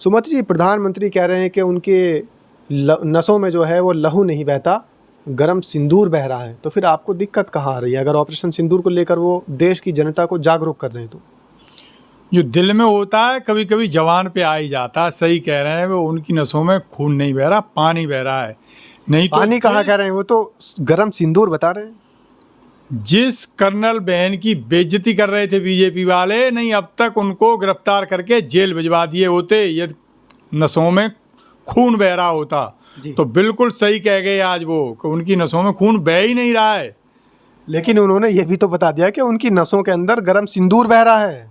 सुमति जी, प्रधानमंत्री कह रहे हैं कि उनके नसों में जो है वो लहू नहीं बहता, गरम सिंदूर बह रहा है। तो फिर आपको दिक्कत कहाँ आ रही है अगर ऑपरेशन सिंदूर को लेकर वो देश की जनता को जागरूक कर रहे हैं तो? जो दिल में होता है कभी कभी जवान पे आ ही जाता है। सही कह रहे हैं, वो उनकी नसों में खून नहीं बह रहा, पानी बह रहा है। नहीं तो पानी कहाँ कह रहे हैं, वो तो गरम सिंदूर बता रहे हैं। जिस कर्नल बहन की बेइज्जती कर रहे थे बीजेपी वाले, नहीं अब तक उनको गिरफ्तार करके जेल भिजवा दिए होते यदि नसों में खून बह रहा होता। तो बिल्कुल सही कह गए आज वो कि उनकी नसों में खून बह ही नहीं रहा है। लेकिन उन्होंने ये भी तो बता दिया कि उनकी नसों के अंदर गरम सिंदूर बह रहा है।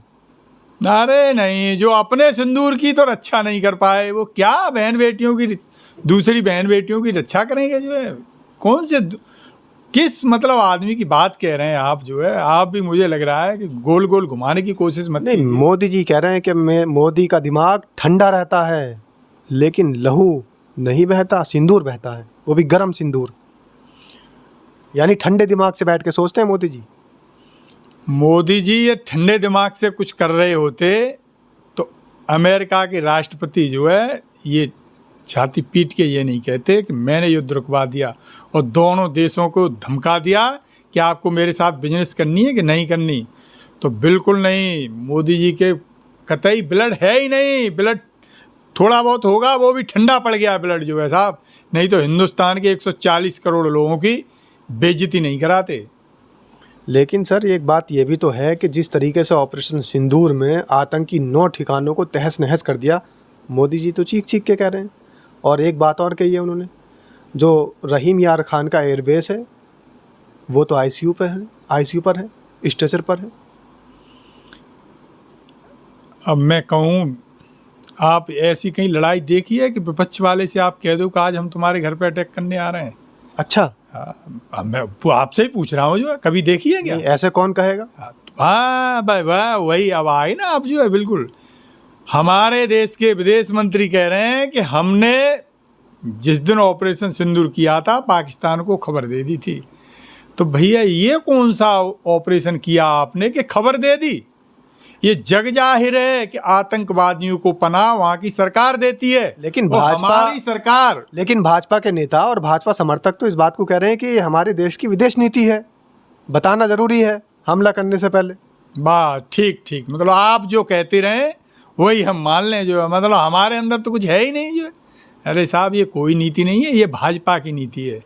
अरे नहीं, जो अपने सिंदूर की तो रक्षा नहीं कर पाए, वो क्या बहन बेटियों की, दूसरी बहन बेटियों की रक्षा करेंगे? जो है कौन से किस मतलब आदमी की बात कह रहे हैं आप? जो है आप भी, मुझे लग रहा है कि गोल गोल घुमाने की कोशिश मत नहीं, कीजिए। मोदी जी कह रहे हैं कि मोदी का दिमाग ठंडा रहता है लेकिन लहू नहीं बहता, सिंदूर बहता है, वो भी गरम सिंदूर। यानी ठंडे दिमाग से बैठ के सोचते हैं मोदी जी। मोदी जी ये ठंडे दिमाग से कुछ कर रहे होते तो अमेरिका के राष्ट्रपति जो है ये छाती पीट के ये नहीं कहते कि मैंने युद्ध रुकवा दिया और दोनों देशों को धमका दिया कि आपको मेरे साथ बिजनेस करनी है कि नहीं करनी। तो बिल्कुल नहीं, मोदी जी के कतई ब्लड है ही नहीं। ब्लड थोड़ा बहुत होगा, वो भी ठंडा पड़ गया ब्लड जो है साहब, नहीं तो हिंदुस्तान के 140 करोड़ लोगों की बेइज्जती नहीं कराते। लेकिन सर एक बात ये भी तो है कि जिस तरीके से ऑपरेशन सिंदूर में आतंकी 9 ठिकानों को तहस नहस कर दिया, मोदी जी तो चीख चीख के कह रहे हैं। और एक बात और कही है उन्होंने, जो रहीम यार खान का एयरबेस है वो तो आईसीयू पर है, स्ट्रेचर पर है। अब मैं कहूँ, आप ऐसी कहीं लड़ाई देखी है कि विपक्ष वाले से आप कह दो कि आज हम तुम्हारे घर पे अटैक करने आ रहे हैं? अच्छा, अब मैं आपसे ही पूछ रहा हूँ, जो है कभी देखी है क्या? ऐसे कौन कहेगा? हाँ भाई वाह, वही अब आई ना आप जो है। बिल्कुल हमारे देश के विदेश मंत्री कह रहे हैं कि हमने जिस दिन ऑपरेशन सिंदूर किया था पाकिस्तान को खबर दे दी थी। तो भैया ये कौन सा ऑपरेशन किया आपने कि खबर दे दी? ये जग जाहिर है कि आतंकवादियों को पनाह वहाँ की सरकार देती है, लेकिन हमारी सरकार। लेकिन भाजपा के नेता और भाजपा समर्थक तो इस बात को कह रहे हैं कि ये हमारे देश की विदेश नीति है, बताना जरूरी है हमला करने से पहले। बात ठीक ठीक, मतलब आप जो कहते रहें वही हम मान लें। जो है मतलब हमारे अंदर तो कुछ है ही नहीं। जो अरे साहब, ये कोई नीति नहीं है, ये भाजपा की नीति है,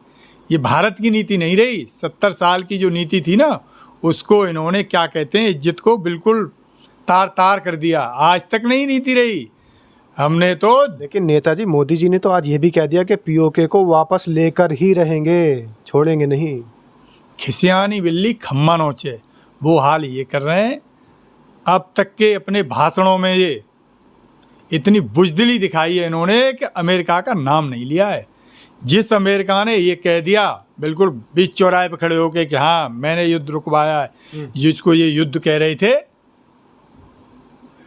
ये भारत की नीति नहीं रही। 70 साल की जो नीति थी ना, उसको इन्होंने क्या कहते हैं, इज्जत को बिल्कुल तार तार कर दिया। आज तक नहीं नीति रही हमने तो। लेकिन नेताजी मोदी जी ने तो आज ये भी कह दिया कि पीओके को वापस लेकर ही रहेंगे, छोड़ेंगे नहीं। खिसियानी बिल्ली खम्मा नोचे, वो हाल ये कर रहे हैं। अब तक के अपने भाषणों में ये इतनी बुजदिली दिखाई है इन्होंने कि अमेरिका का नाम नहीं लिया है। जिस अमेरिका ने ये कह दिया बिल्कुल बीच चौराहे पर खड़े होकर कि हाँ मैंने युद्ध रुकवाया है, जिसको ये युद्ध कह रहे थे।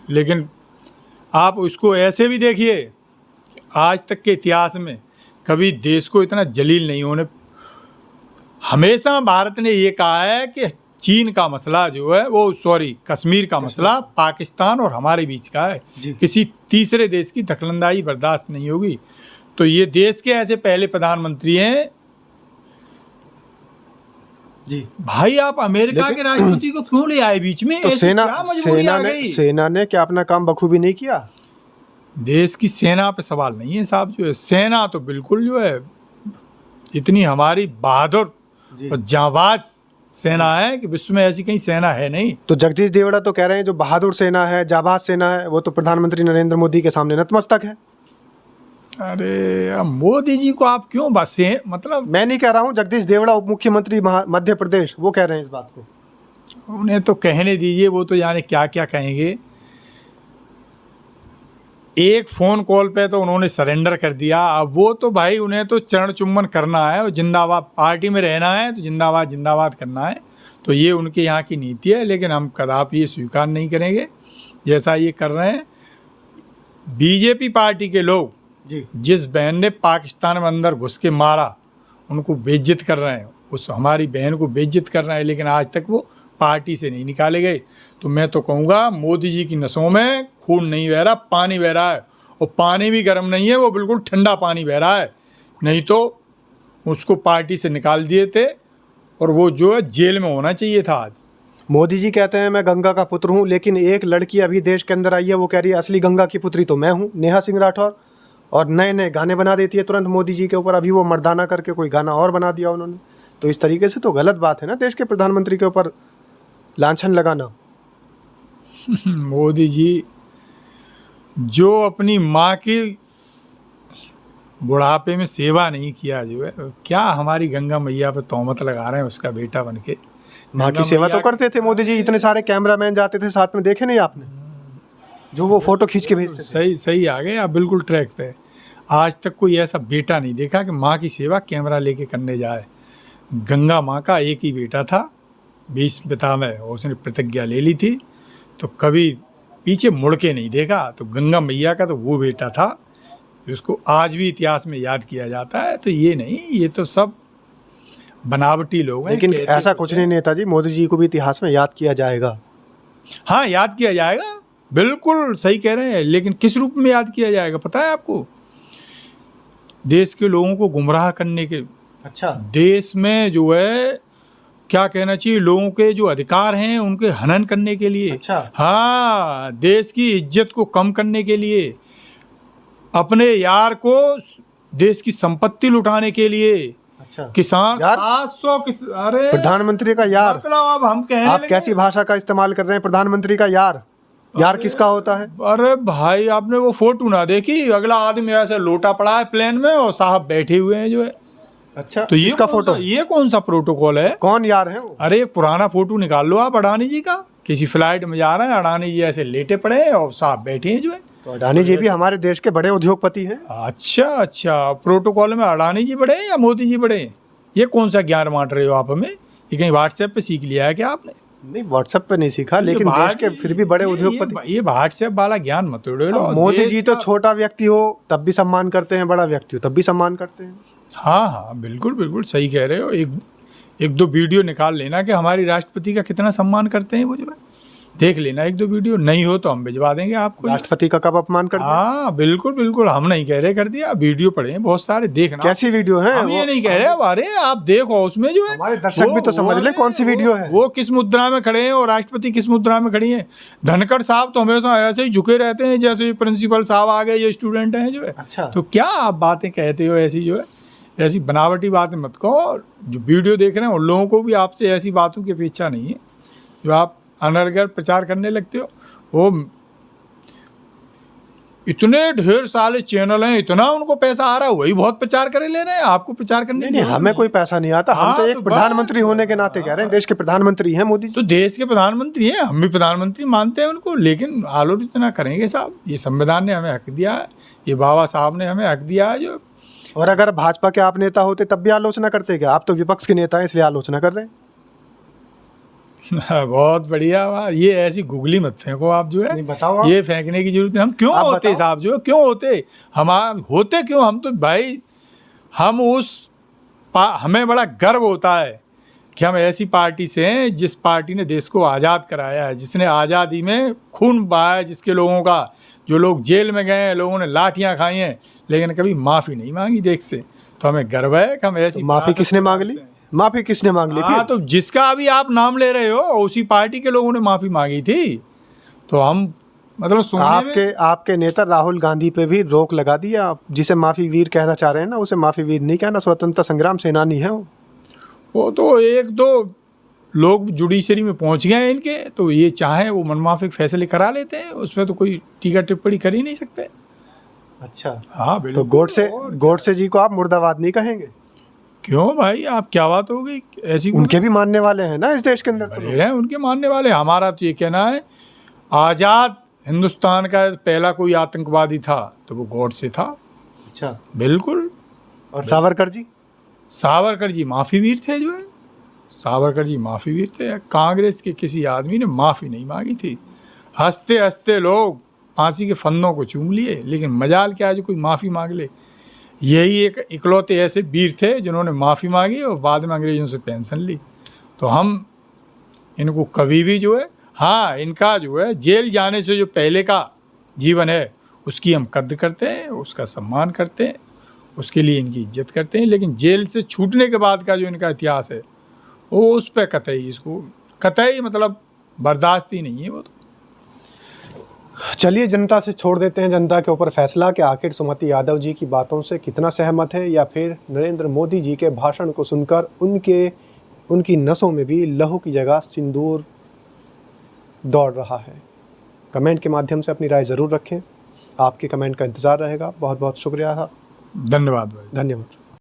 लेकिन आप उसको ऐसे भी देखिए, आज तक के इतिहास में कभी देश को इतना जलील नहीं होने। हमेशा भारत ने ये कहा है कि चीन का मसला जो है वो, कश्मीर का मसला पाकिस्तान और हमारे बीच का है, किसी तीसरे देश की दखलंदाजी बर्दाश्त नहीं होगी। तो ये देश के ऐसे पहले प्रधानमंत्री हैं जी भाई, आप अमेरिका के राष्ट्रपति को क्यों ले आए बीच में? तो सेना ने क्या अपना काम बखूबी नहीं किया? देश की सेना पे सवाल नहीं है साहब। जो है सेना तो बिल्कुल जो है इतनी हमारी बहादुर और जांबाज सेना है कि विश्व में ऐसी कहीं सेना है नहीं। तो जगदीश देवड़ा तो कह रहे हैं जो बहादुर सेना है, जांबाज सेना है, वो तो प्रधानमंत्री नरेंद्र मोदी के सामने नतमस्तक है। अरे अब मोदी जी को आप क्यों बस मतलब? मैं नहीं कह रहा हूँ, जगदीश देवड़ा उप मुख्यमंत्री मध्य प्रदेश, वो कह रहे हैं इस बात को। उन्हें तो कहने दीजिए, वो तो जाने क्या क्या कहेंगे। एक फ़ोन कॉल पे तो उन्होंने सरेंडर कर दिया। अब वो तो भाई उन्हें तो चरण चुम्बन करना है और जिंदाबाद, पार्टी में रहना है तो जिंदाबाद जिंदाबाद करना है। तो ये उनके यहाँ की नीति है, लेकिन हम कदापि ये स्वीकार नहीं करेंगे जैसा ये कर रहे हैं बीजेपी पार्टी के लोग। जिस बहन ने पाकिस्तान में अंदर घुस के मारा, उनको बेइज्जत कर रहे हैं, उस हमारी बहन को बेइज्जत कर रहे हैं, लेकिन आज तक वो पार्टी से नहीं निकाले गए। तो मैं तो कहूँगा मोदी जी की नसों में खून नहीं बह रहा, पानी बह रहा है। और पानी भी गर्म नहीं है, वो बिल्कुल ठंडा पानी बह रहा है। नहीं तो उसको पार्टी से निकाल दिए थे और वो जो है जेल में होना चाहिए था आज। मोदी जी कहते हैं मैं गंगा का पुत्र हूँ, लेकिन एक लड़की अभी देश के अंदर आई है, वो कह रही है असली गंगा की पुत्री तो मैं हूँ, नेहा सिंह राठौर, और नए नए गाने बना देती है तुरंत मोदी जी के ऊपर। अभी वो मर्दाना करके कोई गाना और बना दिया उन्होंने। तो इस तरीके से तो गलत बात है ना, देश के प्रधानमंत्री के ऊपर लांछन लगाना। मोदी जी जो अपनी माँ की बुढ़ापे में सेवा नहीं किया, जो है क्या हमारी गंगा मैया पे तोहमत लगा रहे हैं उसका बेटा बन के। माँ की सेवा तो करते थे मोदी जी, इतने सारे कैमरामैन जाते थे साथ में, देखे नहीं आपने जो वो फोटो खींच के भेजते थे। सही सही आ गए आप बिल्कुल ट्रैक पे। आज तक कोई ऐसा बेटा नहीं देखा कि माँ की सेवा कैमरा लेके करने जाए। गंगा माँ का एक ही बेटा था, 20 पिता में उसने प्रतिज्ञा ले ली थी, तो कभी पीछे मुड़ के नहीं देखा। तो गंगा मैया का तो वो बेटा था जिसको आज भी इतिहास में याद किया जाता है। तो ये नहीं, ये तो सब बनावटी लोग हैं। लेकिन ऐसा कुछ नहीं नेताजी, मोदी जी को भी इतिहास में याद किया जाएगा। हाँ, याद किया जाएगा, बिल्कुल सही कह रहे हैं। लेकिन किस रूप में याद किया जाएगा पता है आपको? देश के लोगों को गुमराह करने के, अच्छा, देश में जो है क्या कहना चाहिए, लोगों के जो अधिकार हैं उनके हनन करने के लिए। अच्छा। हाँ, देश की इज्जत को कम करने के लिए, अपने यार को देश की संपत्ति लुटाने के लिए। अच्छा, किसान यार? 700 अरे प्रधानमंत्री का यार, मतलब अब हम कहने आप लगे। कैसी भाषा का इस्तेमाल कर रहे हैं? प्रधानमंत्री का यार, यार किसका होता है? अरे भाई, आपने वो फोटो ना देखी? अगला आदमी ऐसे लोटा पड़ा है प्लेन में और साहब बैठे हुए हैं जो है। अच्छा, तो ये इसका फोटो, ये कौन सा प्रोटोकॉल है? कौन यार है वो? अरे एक पुराना फोटो निकाल लो आप अडानी जी का, किसी फ्लाइट में जा रहे हैं, अडानी जी ऐसे लेटे पड़े हैं और साहब बैठे हैं जो है। तो अडानी जी भी हमारे देश के बड़े उद्योगपति हैं। अच्छा अच्छा, प्रोटोकॉल में अडानी जी बड़े हैं या मोदी जी बड़े हैं? ये कौन सा ज्ञान बांट रहे हो आप हमें? ये कहीं व्हाट्सएप पे सीख लिया है क्या आपने? नहीं, व्हाट्सएप पे नहीं सीखा, लेकिन देश के फिर भी बड़े उद्योगपति। ये व्हाट्सएप वाला ज्ञान मत उड़े लो। मोदी देश जी तो का- छोटा व्यक्ति हो तब भी सम्मान करते हैं, बड़ा व्यक्ति हो तब भी सम्मान करते हैं। हाँ हाँ, बिल्कुल बिल्कुल सही कह रहे हो। एक दो वीडियो निकाल लेना कि हमारी राष्ट्रपति का कितना सम्मान करते हैं वो जो है, देख लेना एक दो वीडियो। नहीं हो तो हम भिजवा देंगे आपको। राष्ट्रपति का कब अपमान कर दिया? हाँ बिल्कुल बिल्कुल, हम नहीं कह रहे कर दिया, वीडियो पड़े हैं बहुत सारे, देखना। कैसी वीडियो है? हम ये नहीं कह रहे, अरे आप देखो उसमें जो है, हमारे दर्शक भी तो समझ लें कौन सी वीडियो है। वो किस मुद्रा में खड़े हैं और राष्ट्रपति किस मुद्रा में खड़ी हैं। धनखड़ साहब तो हमेशा ऐसे ही झुके रहते हैं जैसे प्रिंसिपल साहब आ गए, ये स्टूडेंट हैं जो है। अच्छा, तो क्या आप बातें कहते हो ऐसी जो है, ऐसी बनावटी बातें मत कहो। जो वीडियो देख रहे हैं उन लोगों को भी आपसे ऐसी बातों की अपेक्षा नहीं है जो आप अनर्गल प्रचार करने लगते हो। वो इतने ढेर सारे चैनल हैं, इतना उनको पैसा आ रहा है, वही बहुत प्रचार करे ले रहे हैं, आपको प्रचार करने नहीं, हमें कोई पैसा नहीं आता। हम हाँ, तो एक तो प्रधानमंत्री होने के नाते कह रहे हैं, देश के प्रधानमंत्री हैं मोदी जी। तो देश के प्रधानमंत्री हैं, हम भी प्रधानमंत्री मानते हैं उनको, लेकिन आलोचना करेंगे साहब। ये संविधान ने हमें हक दिया है, ये बाबा साहब ने हमें हक दिया है जो। और अगर भाजपा के आप नेता होते तब भी आलोचना करते क्या? आप तो विपक्ष के नेता हैं इसलिए आलोचना कर रहे हैं। बहुत बढ़िया बात। ये ऐसी गुगली मत फेंको आप जो है, नहीं, बताओ आप। ये फेंकने की जरूरत नहीं। हम क्यों आप होते बताओ। साहब जो है, क्यों होते हम? होते क्यों? हम तो भाई, हम हमें बड़ा गर्व होता है कि हम ऐसी पार्टी से हैं जिस पार्टी ने देश को आज़ाद कराया है, जिसने आज़ादी में खून बहाया है, जिसके लोगों का, जो लोग जेल में गए हैं, लोगों ने लाठियाँ खाई हैं, लेकिन कभी माफ़ी नहीं मांगी देश से। तो हमें गर्व है कि हम ऐसी माफी किसने मांग ली? माफी किसने मांग ली? हाँ, फिर तो जिसका अभी आप नाम ले रहे हो उसी पार्टी के लोगों ने माफी मांगी थी। तो हम मतलब सुनने में आपके नेता राहुल गांधी पे भी रोक लगा दी। आप जिसे माफी वीर कहना चाह रहे हैं ना, उसे माफी वीर नहीं कहना, स्वतंत्रता संग्राम सेनानी है वो तो एक दो लोग जुडिशरी में पहुंच गए हैं इनके, तो ये चाहे वो मनमाफिक फैसले करा लेते हैं, उसमें तो कोई टीका टिप्पणी कर ही नहीं सकते। अच्छा, हाँ तो बिल्कुल। गोडसे जी को आप मुर्दाबाद नहीं कहेंगे? क्यों भाई, आप क्या बात हो गई ऐसी? उनके भी मानने वाले हैं ना इस देश के अंदर तो बड़े हैं उनके मानने वाले। हमारा तो ये कहना है, आज़ाद हिंदुस्तान का पहला कोई आतंकवादी था तो वो गॉडसे था। अच्छा, बिल्कुल। और सावरकर जी? सावरकर जी माफ़ी वीर थे जो है, सावरकर जी माफ़ी वीर थे। कांग्रेस के किसी आदमी ने माफ़ी नहीं मांगी थी। हंसते हंसते लोग फांसी के फंदों को चूम लिए, लेकिन मजाल क्या है जो कोई माफ़ी मांग ले। यही एक इकलौते ऐसे वीर थे जिन्होंने माफ़ी मांगी और बाद में अंग्रेज़ों से पेंशन ली। तो हम इनको कभी भी जो है, हाँ, इनका जो है जेल जाने से जो पहले का जीवन है उसकी हम कद्र करते हैं, उसका सम्मान करते हैं, उसके लिए इनकी इज्जत करते हैं। लेकिन जेल से छूटने के बाद का जो इनका इतिहास है वो उस पर कतई मतलब बर्दाश्त ही नहीं है वो तो। चलिए जनता से छोड़ देते हैं, जनता के ऊपर फैसला कि आखिर सुमति यादव जी की बातों से कितना सहमत है, या फिर नरेंद्र मोदी जी के भाषण को सुनकर उनकी नसों में भी लहू की जगह सिंदूर दौड़ रहा है। कमेंट के माध्यम से अपनी राय ज़रूर रखें। आपके कमेंट का इंतज़ार रहेगा। बहुत बहुत शुक्रिया। धन्यवाद भाई। धन्यवाद।